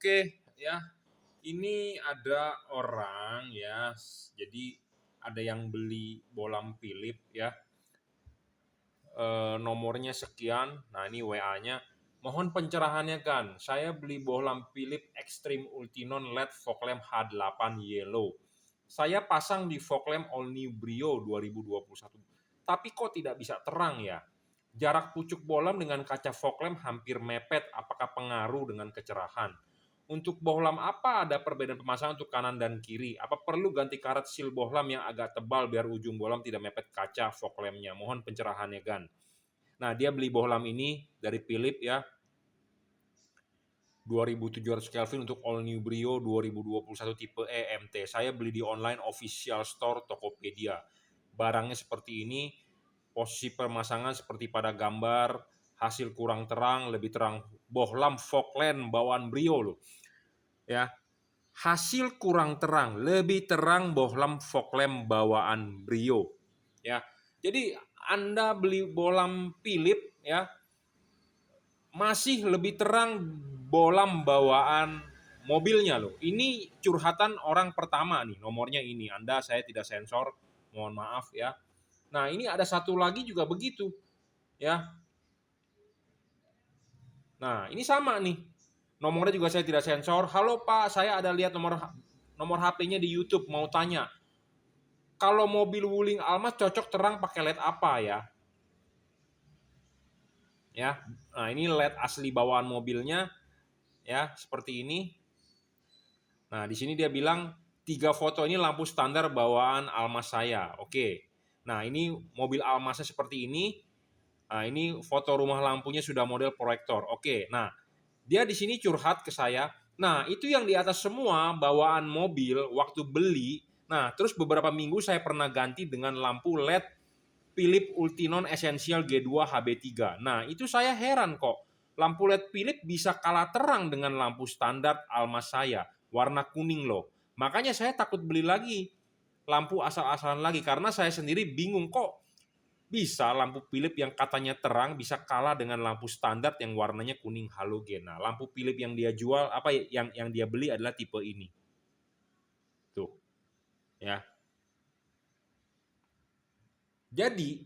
Oke, ya. Ini ada orang ya, jadi ada yang beli bohlam Philips ya, nomornya sekian. Nah ini WA-nya. Mohon pencerahannya kan. Saya beli bohlam Philips Extreme Ultinon LED fog lamp H8 Yellow. Saya pasang di fog lamp All New Brio 2021. Tapi kok tidak bisa terang ya? Jarak pucuk bohlam dengan kaca fog lamp hampir mepet. Apakah pengaruh dengan kecerahan? Untuk bohlam apa ada perbedaan pemasangan untuk kanan dan kiri? Apa perlu ganti karet seal bohlam yang agak tebal biar ujung bohlam tidak mepet kaca fog lamp-nya? Mohon pencerahannya Gan. Nah, dia beli bohlam ini dari Philips ya. 2700 Kelvin untuk All New Brio 2021 tipe E MT. Saya beli di online official store Tokopedia. Barangnya seperti ini, posisi pemasangan seperti pada gambar, hasil kurang terang, lebih terang. Bohlam fog lamp bawaan Brio loh. Ya. Hasil kurang terang, lebih terang bohlam fog lamp bawaan Brio. Ya. Jadi Anda beli bohlam Philips ya, masih lebih terang bohlam bawaan mobilnya loh. Ini curhatan orang pertama nih, nomornya ini. Saya tidak sensor, mohon maaf ya. Nah, ini ada satu lagi juga begitu ya. Nah, ini sama nih. Nomornya juga saya tidak sensor. Halo Pak, saya ada lihat nomor HP-nya di YouTube, mau tanya. Kalau mobil Wuling Almas cocok terang pakai LED apa ya? Ya. Nah, ini LED asli bawaan mobilnya ya, seperti ini. Nah, di sini dia bilang 3 foto ini lampu standar bawaan Almas saya. Oke. Nah, ini mobil Almasnya seperti ini. Nah, ini foto rumah lampunya sudah model proyektor. Oke. Nah, dia di sini curhat ke saya. Nah, itu yang di atas semua bawaan mobil waktu beli. Nah, terus beberapa minggu saya pernah ganti dengan lampu LED Philips Ultinon Essential G2 HB3. Nah, itu saya heran kok. Lampu LED Philips bisa kalah terang dengan lampu standar Almas saya. Warna kuning loh. Makanya saya takut beli lagi lampu asal-asalan lagi. Karena saya sendiri bingung kok bisa lampu Philips yang katanya terang bisa kalah dengan lampu standar yang warnanya kuning halogen. Nah, lampu Philips yang dia jual yang dia beli adalah tipe ini. Tuh. Ya. Jadi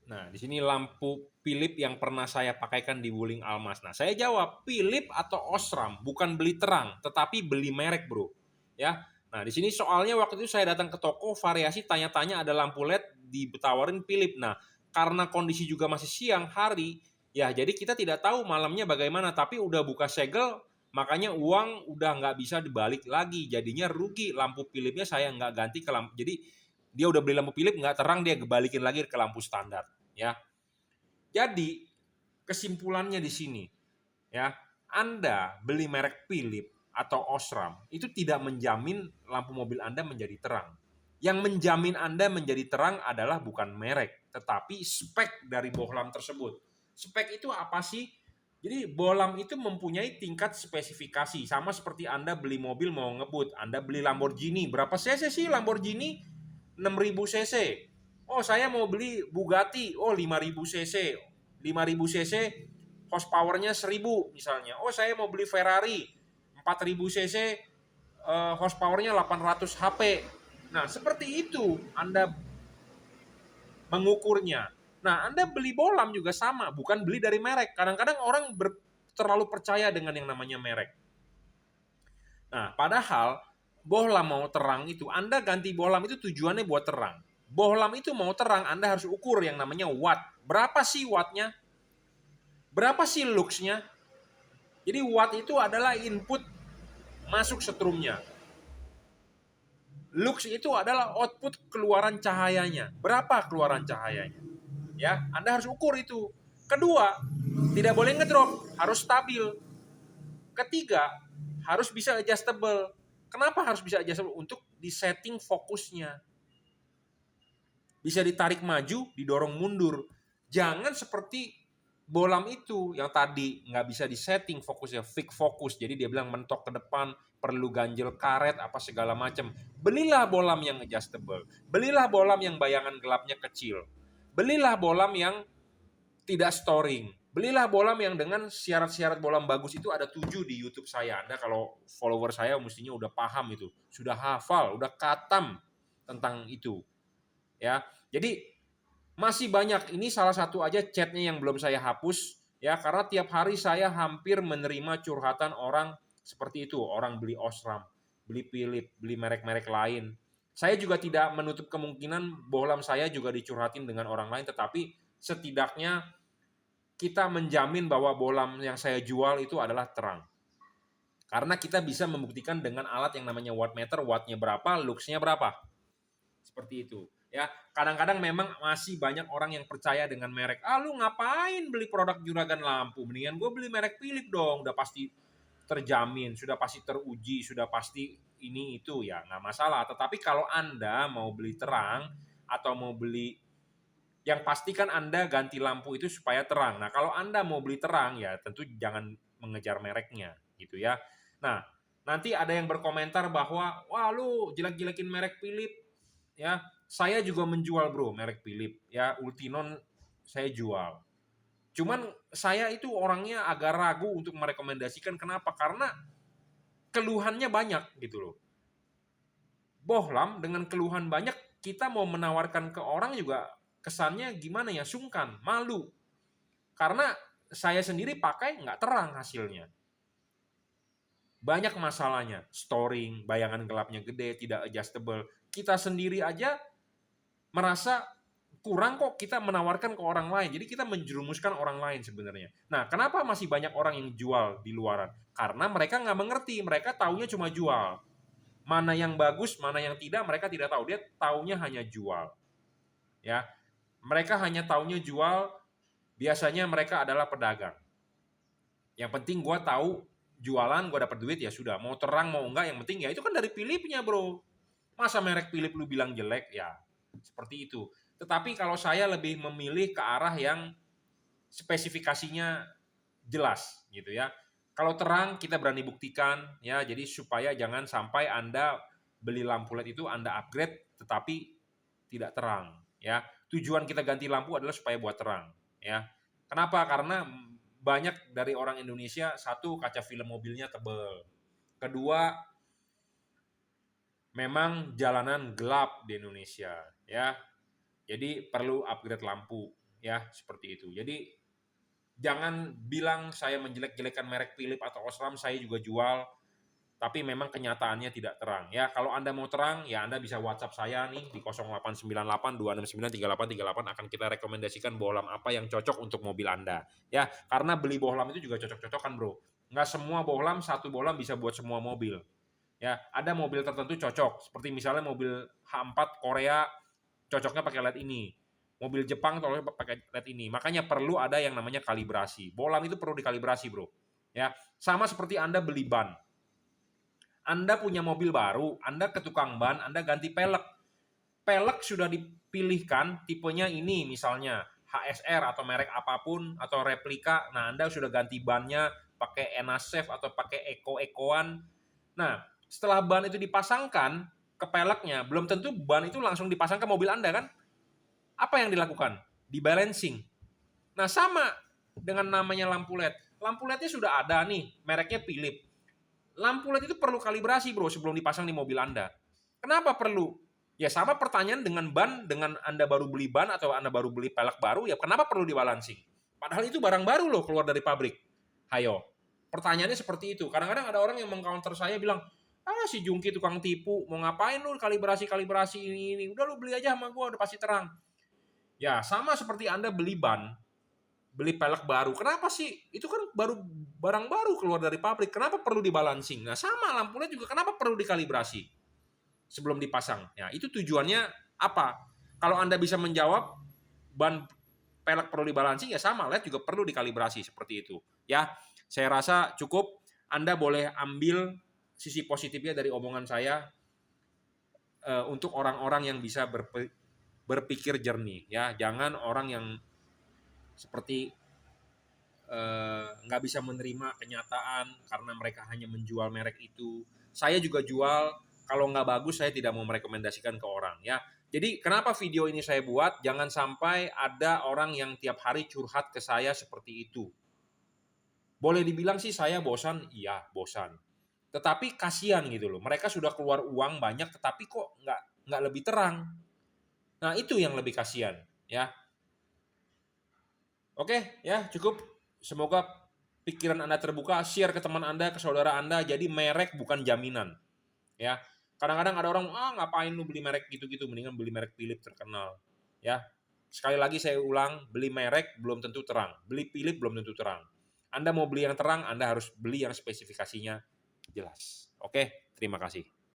nah, di sini lampu Philips yang pernah saya pakaikan di Wuling Almas. Nah, saya jawab, Philips atau Osram, bukan beli terang, tetapi beli merek, Bro. Ya. Nah, di sini soalnya waktu itu saya datang ke toko, variasi tanya-tanya ada lampu LED ditawarin Philips. Nah, karena kondisi juga masih siang hari, ya jadi kita tidak tahu malamnya bagaimana, tapi udah buka segel, makanya uang udah nggak bisa dibalik lagi. Jadinya rugi, lampu Philipsnya saya nggak ganti ke lampu. Jadi dia udah beli lampu Philips nggak terang, dia balikin lagi ke lampu standar. Ya, jadi kesimpulannya di sini, ya, Anda beli merek Philips atau Osram itu tidak menjamin lampu mobil Anda menjadi terang. Yang menjamin Anda menjadi terang adalah bukan merek, tetapi spek dari bohlam tersebut. Spek itu apa sih? Jadi bohlam itu mempunyai tingkat spesifikasi, sama seperti Anda beli mobil mau ngebut. Anda beli Lamborghini, berapa cc sih Lamborghini? 6000 cc. Oh, saya mau beli Bugatti, oh 5000 cc. 5000 cc horsepower-nya 1000 misalnya. Oh, saya mau beli Ferrari 4000 cc horsepower-nya 800 HP. Nah, seperti itu Anda mengukurnya. Nah, Anda beli bohlam juga sama, bukan beli dari merek. Kadang-kadang orang terlalu percaya dengan yang namanya merek. Nah, padahal bohlam mau terang itu, Anda ganti bohlam itu tujuannya buat terang. Bohlam itu mau terang, Anda harus ukur yang namanya watt. Berapa sih wattnya? Berapa sih luxnya? Jadi watt itu adalah input masuk setrumnya. Lux itu adalah output keluaran cahayanya. Berapa keluaran cahayanya? Ya, Anda harus ukur itu. Kedua, tidak boleh ngedrop, harus stabil. Ketiga, harus bisa adjustable. Kenapa harus bisa adjustable? Untuk disetting fokusnya. Bisa ditarik maju, didorong mundur. Jangan seperti bohlam itu yang tadi nggak bisa disetting fokusnya, fix fokus. Jadi dia bilang mentok ke depan, perlu ganjel karet, apa segala macam. Belilah bohlam yang adjustable. Belilah bohlam yang bayangan gelapnya kecil. Belilah bohlam yang tidak storing. Belilah bohlam yang dengan syarat-syarat bohlam bagus itu ada 7 di YouTube saya. Anda kalau follower saya mestinya udah paham itu, sudah hafal, udah katam tentang itu. Ya, jadi masih banyak. Ini salah satu aja chatnya yang belum saya hapus ya, karena tiap hari saya hampir menerima curhatan orang seperti itu. Orang beli Osram, beli Philips, beli merek-merek lain. Saya juga tidak menutup kemungkinan bohlam saya juga dicurhatin dengan orang lain, tetapi setidaknya kita menjamin bahwa bohlam yang saya jual itu adalah terang. Karena kita bisa membuktikan dengan alat yang namanya wattmeter, wattnya berapa, luxnya berapa. Seperti itu. Ya, kadang-kadang memang masih banyak orang yang percaya dengan merek. Ah, lu ngapain beli produk juragan lampu? Mendingan gue beli merek Philips dong. Udah pasti terjamin, sudah pasti teruji, sudah pasti ini itu ya nggak masalah. Tetapi kalau Anda mau beli terang atau mau beli yang pastikan Anda ganti lampu itu supaya terang. Nah, kalau Anda mau beli terang ya tentu jangan mengejar mereknya gitu ya. Nah, nanti ada yang berkomentar bahwa wah lu jelek-jelekin merek Philips ya. Saya juga menjual bro merek Philips ya, Ultinon saya jual. Cuman saya itu orangnya agak ragu untuk merekomendasikan. Kenapa? Karena keluhannya banyak gitu loh. Bohlam dengan keluhan banyak, kita mau menawarkan ke orang juga kesannya gimana ya, sungkan, malu. Karena saya sendiri pakai nggak terang hasilnya. Banyak masalahnya, storing, bayangan gelapnya gede, tidak adjustable. Kita sendiri aja merasa kurang kok kita menawarkan ke orang lain. Jadi kita menjerumuskan orang lain sebenarnya. Nah, kenapa masih banyak orang yang jual di luaran? Karena mereka nggak mengerti, mereka taunya cuma jual. Mana yang bagus, mana yang tidak, mereka tidak tahu. Dia taunya hanya jual. Ya, mereka hanya taunya jual. Biasanya mereka adalah pedagang. Yang penting gue tahu jualan, gue dapat duit ya sudah. Mau terang mau enggak, yang penting ya itu kan dari Philipsnya bro. Masa merek Philips lu bilang jelek ya? Seperti itu. Tetapi kalau saya lebih memilih ke arah yang spesifikasinya jelas gitu ya. Kalau terang kita berani buktikan ya, jadi supaya jangan sampai Anda beli lampu LED itu Anda upgrade tetapi tidak terang ya. Tujuan kita ganti lampu adalah supaya buat terang ya. Kenapa? Karena banyak dari orang Indonesia, satu kaca film mobilnya tebal. Kedua, memang jalanan gelap di Indonesia ya. Jadi perlu upgrade lampu ya, seperti itu. Jadi jangan bilang saya menjelek-jelekan merek Philips atau Osram, saya juga jual, tapi memang kenyataannya tidak terang. Ya, kalau Anda mau terang, ya Anda bisa WhatsApp saya nih di 0898 269 3838 akan kita rekomendasikan bohlam apa yang cocok untuk mobil Anda. Ya, karena beli bohlam itu juga cocok-cocokan, Bro. Nggak semua bohlam, satu bohlam bisa buat semua mobil. Ya, ada mobil tertentu cocok, seperti misalnya mobil H4 Korea cocoknya pakai LED ini. Mobil Jepang cocoknya pakai LED ini. Makanya perlu ada yang namanya kalibrasi. Bohlam itu perlu dikalibrasi, bro. Ya, sama seperti Anda beli ban. Anda punya mobil baru, Anda ke tukang ban, Anda ganti pelek. Pelek sudah dipilihkan, tipenya ini misalnya HSR atau merek apapun atau replika. Nah, Anda sudah ganti bannya pakai Enasafe atau pakai Eko-Ekoan. Nah, setelah ban itu dipasangkan ke peleknya, belum tentu ban itu langsung dipasang ke mobil Anda kan? Apa yang dilakukan? Di-balancing. Nah, sama dengan namanya lampu LED. Lampu LED-nya sudah ada nih, mereknya Philips. Lampu LED itu perlu kalibrasi, bro, sebelum dipasang di mobil Anda. Kenapa perlu? Ya sama pertanyaan dengan ban, dengan Anda baru beli ban atau Anda baru beli pelek baru, ya kenapa perlu dibalancing? Padahal itu barang baru loh keluar dari pabrik. Hayo. Pertanyaannya seperti itu. Kadang-kadang ada orang yang meng-counter saya bilang, ah si Jungki tukang tipu, mau ngapain lu kalibrasi ini. Udah lu beli aja sama gue, udah pasti terang. Ya sama seperti Anda beli ban, beli pelek baru. Kenapa sih? Itu kan baru barang baru keluar dari pabrik. Kenapa perlu dibalancing? Nah sama lampu LED juga kenapa perlu dikalibrasi sebelum dipasang? Ya itu tujuannya apa? Kalau Anda bisa menjawab ban pelek perlu dibalancing, ya sama LED juga perlu dikalibrasi seperti itu. Ya, saya rasa cukup. Anda boleh ambil sisi positifnya dari omongan saya untuk orang-orang yang bisa berpikir jernih. Ya, jangan orang yang seperti nggak bisa menerima kenyataan karena mereka hanya menjual merek itu. Saya juga jual, kalau nggak bagus saya tidak mau merekomendasikan ke orang ya. Jadi kenapa video ini saya buat? Jangan sampai ada orang yang tiap hari curhat ke saya seperti itu. Boleh dibilang sih saya bosan, iya bosan. Tetapi kasihan gitu loh. Mereka sudah keluar uang banyak, tetapi kok nggak lebih terang. Nah itu yang lebih kasihan, ya. Oke, ya cukup. Semoga pikiran Anda terbuka, share ke teman Anda, ke saudara Anda. Jadi merek bukan jaminan, ya. Kadang-kadang ada orang, ngapain lu beli merek gitu-gitu, mendingan beli merek Philips terkenal, ya. Sekali lagi saya ulang, beli merek belum tentu terang, beli Philips belum tentu terang. Anda mau beli yang terang, Anda harus beli yang spesifikasinya jelas. Oke, terima kasih.